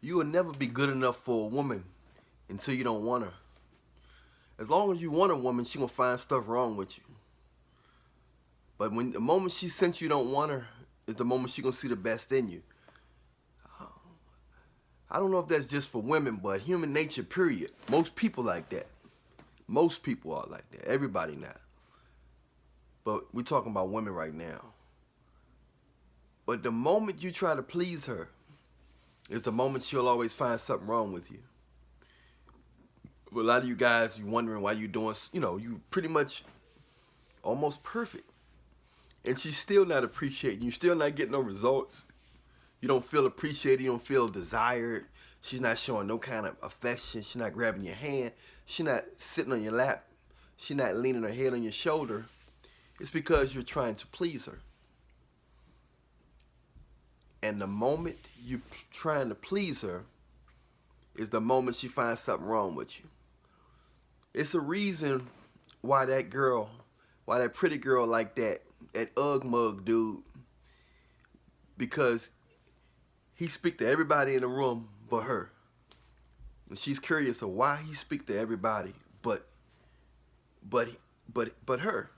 You will never be good enough for a woman until you don't want her. As long as you want a woman, she gonna find stuff wrong with you. But when the moment she sense you don't want her is the moment she gonna see the best in you. I don't know if that's just for women, but human nature, period. Most people like that. Most people are like that. Everybody not. But we're talking about women right now. But the moment you try to please her is the moment she'll always find something wrong with you. For a lot of you guys, you wondering why you doing, you pretty much almost perfect. And she's still not appreciating you. Still not getting no results. You don't feel appreciated. You don't feel desired. She's not showing no kind of affection. She's not grabbing your hand. She's not sitting on your lap. She's not leaning her head on your shoulder. It's because you're trying to please her. And the moment you're trying to please her is the moment she finds something wrong with you. It's a reason why that pretty girl like that Ugg mug dude, because he speak to everybody in the room but her. And she's curious of why he speak to everybody but her.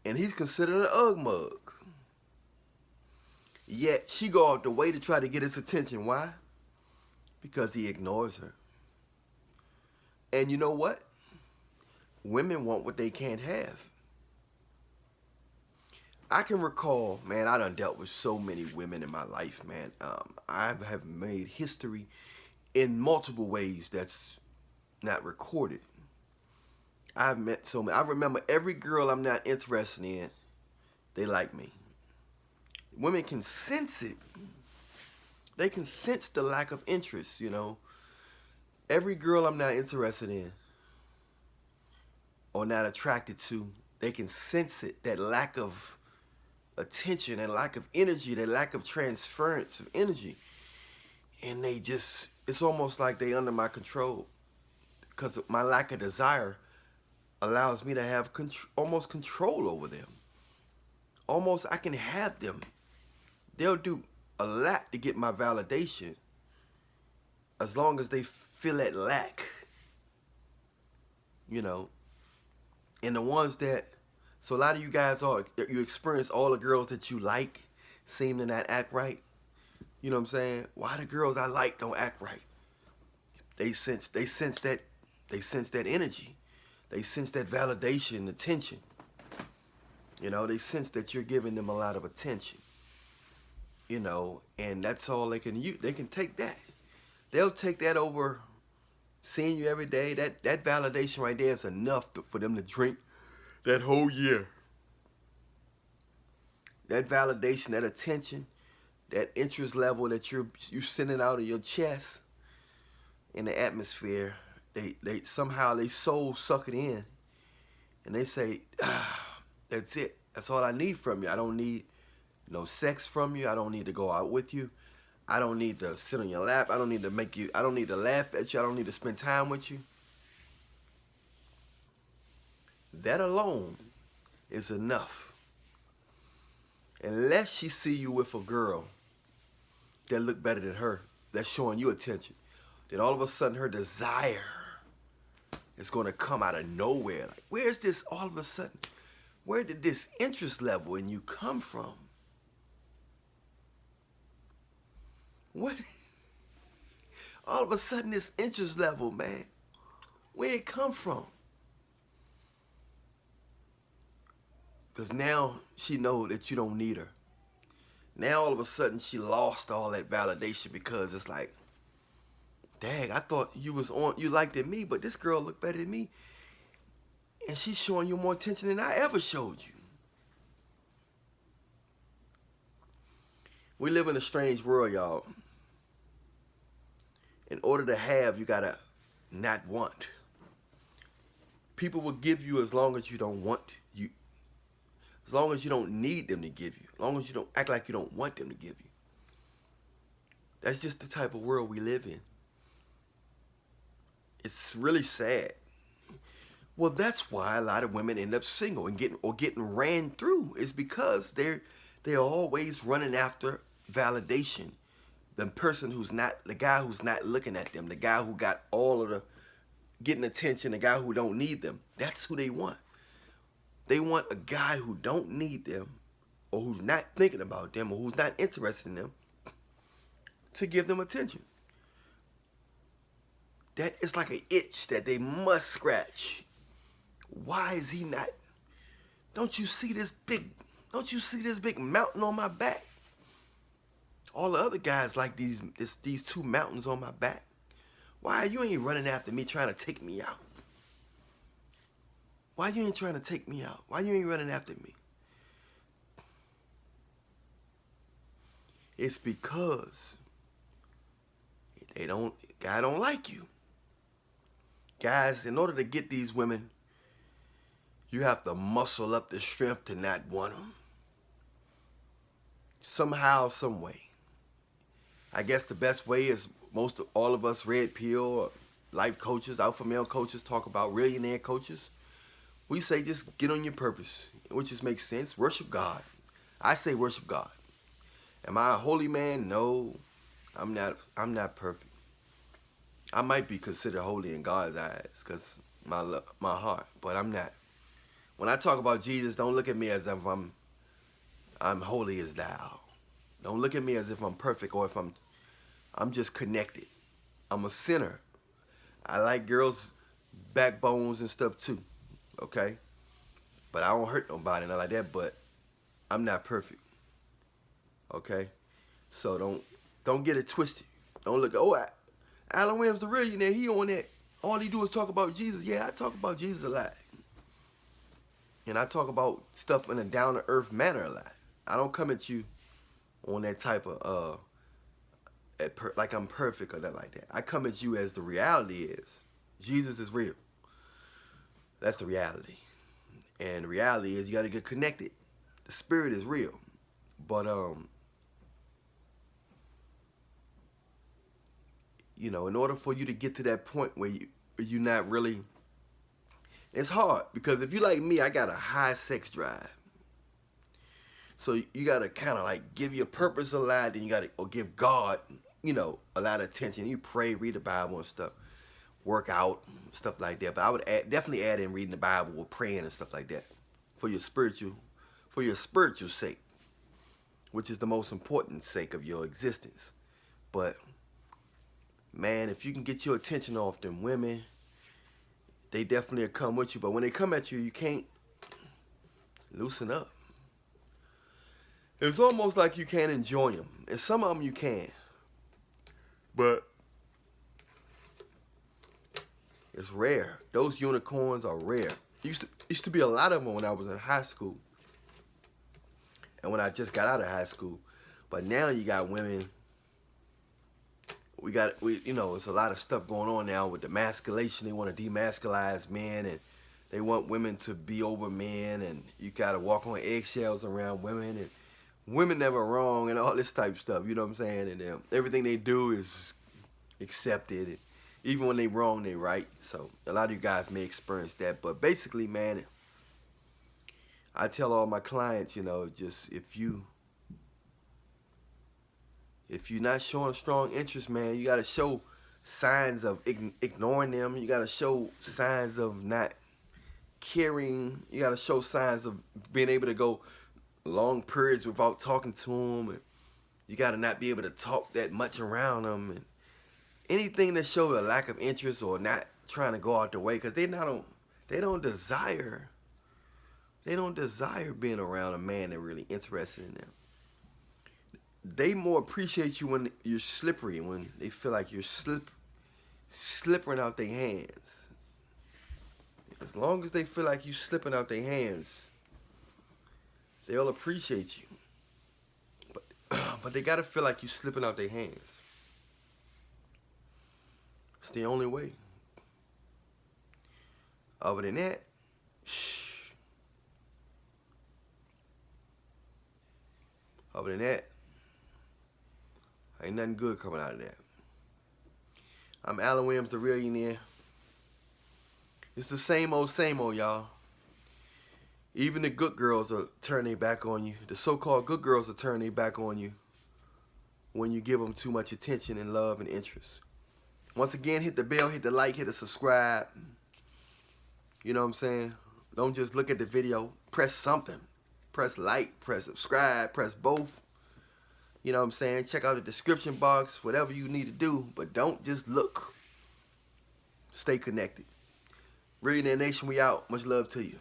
And he's considered an Ugg mug. Yet she go out the way to try to get his attention. Why? Because he ignores her. And you know what? Women want what they can't have. I can recall, man, I done dealt with so many women in my life, man. I have made history in multiple ways that's not recorded. I've met so many. I remember every girl I'm not interested in, they like me. Women can sense it. They can sense the lack of interest, Every girl I'm not interested in or not attracted to, they can sense it, that lack of attention, that lack of energy, that lack of transference of energy. And it's almost like they under my control, because my lack of desire allows me to have almost control over them. Almost I can have them. They'll do a lot to get my validation as long as they feel that lack. And the ones that, so a lot of you guys you experience all the girls that you like seem to not act right. You know what I'm saying? Why the girls I like don't act right? They sense that energy. They sense that validation, attention. They sense that you're giving them a lot of attention. And that's all they can use. They can take that. They'll take that over seeing you every day. That validation right there is enough for them to drink that whole year. That validation, that attention, that interest level that you're sending out of your chest in the atmosphere, they somehow they soul suck it in, and they say, that's it. That's all I need from you. I don't need no sex from you. I don't need to go out with you. I don't need to sit on your lap. I don't need to laugh at you. I don't need to spend time with you. That alone is enough. Unless she see you with a girl that look better than her, that's showing you attention, then all of a sudden her desire is going to come out of nowhere. Like, where's this all of a sudden? Where did this interest level in you come from? What? All of a sudden this interest level, man, where it come from? Because now she know that you don't need her. Now all of a sudden she lost all that validation, because it's like, dang, I thought you liked it me, but this girl looked better than me. And she's showing you more attention than I ever showed you. We live in a strange world, y'all. In order to have, you gotta not want. People will give you as long as you don't want you. As long as you don't need them to give you. As long as you don't act like you don't want them to give you. That's just the type of world we live in. It's really sad. Well, that's why a lot of women end up single and getting ran through. Is because they're always running after validation. the person who's not, the guy who's not looking at them, the guy who got all of the getting attention, the guy who don't need them. That's who they want. They want a guy who don't need them, or who's not thinking about them, or who's not interested in them, to give them attention. That is like an itch that they must scratch. Why is he not? Don't you see this big mountain on my back? All the other guys like these two mountains on my back. Why you ain't running after me trying to take me out? Why you ain't trying to take me out? Why you ain't running after me? It's because guy don't like you. Guys, in order to get these women, you have to muscle up the strength to not want them. Somehow, some way. I guess the best way is all of us red pill life coaches, alpha male coaches talk about, Reallionaire coaches. We say just get on your purpose, which just makes sense. Worship God. I say worship God. Am I a holy man? No, I'm not perfect. I might be considered holy in God's eyes because my heart, but I'm not. When I talk about Jesus, don't look at me as if I'm holy as thou. Don't look at me as if I'm perfect or if I'm just connected. I'm a sinner. I like girls' backbones and stuff too, okay? But I don't hurt nobody, not like that, but I'm not perfect, okay? So don't get it twisted. Don't look, Allan Williams, the Reallionaire, he on that. All he do is talk about Jesus. Yeah, I talk about Jesus a lot. And I talk about stuff in a down-to-earth manner a lot. I don't come at you on that type of, like I'm perfect or nothing like that. I come at you as the reality is. Jesus is real. That's the reality. And the reality is you got to get connected. The spirit is real. But, you know, in order for you to get to that point where you're not really, it's hard. Because if you like me, I got a high sex drive. So you got to kind of like give your purpose a lot, and you got to give God, you know, a lot of attention. You pray, read the Bible and stuff, work out, stuff like that. But I would definitely add in reading the Bible or praying and stuff like that for your spiritual sake, which is the most important sake of your existence. But man, if you can get your attention off them women, they definitely will come with you. But when they come at you, you can't loosen up. It's almost like you can't enjoy them. And some of them you can. But it's rare. Those unicorns are rare. Used to be a lot of them when I was in high school. And when I just got out of high school. But now you got women. You know, it's a lot of stuff going on now with demasculation. They want to demasculize men, and they want women to be over men, and you got to walk on eggshells around women, and women never wrong, and all this type of stuff. You know what I'm saying? And everything they do is accepted. And even when they wrong, they right. So a lot of you guys may experience that. But basically, man, I tell all my clients, you know, just if you're not showing strong interest, man, you got to show signs of ignoring them. You got to show signs of not caring. You got to show signs of being able to go long periods without talking to them. And you got to not be able to talk that much around them. And anything that shows a lack of interest or not trying to go out the way, because they don't desire being around a man that really interested in them. They more appreciate you when you're slippery, when they feel like you're slipping out their hands. As long as they feel like you slipping out their hands, they'll appreciate you. But they gotta feel like you slipping out their hands. It's the only way. Other than that, ain't nothing good coming out of that. I'm Allan Williams, the Reallionaire. It's the same old, y'all. Even the good girls will turn their back on you. The so-called good girls will turn their back on you. when you give them too much attention and love and interest. Once again, hit the bell, hit the like, hit the subscribe. You know what I'm saying? Don't just look at the video. Press something. Press like, press subscribe, press both. You know what I'm saying? Check out the description box, whatever you need to do. But don't just look. Stay connected. Reallionaire Nation, we out. Much love to you.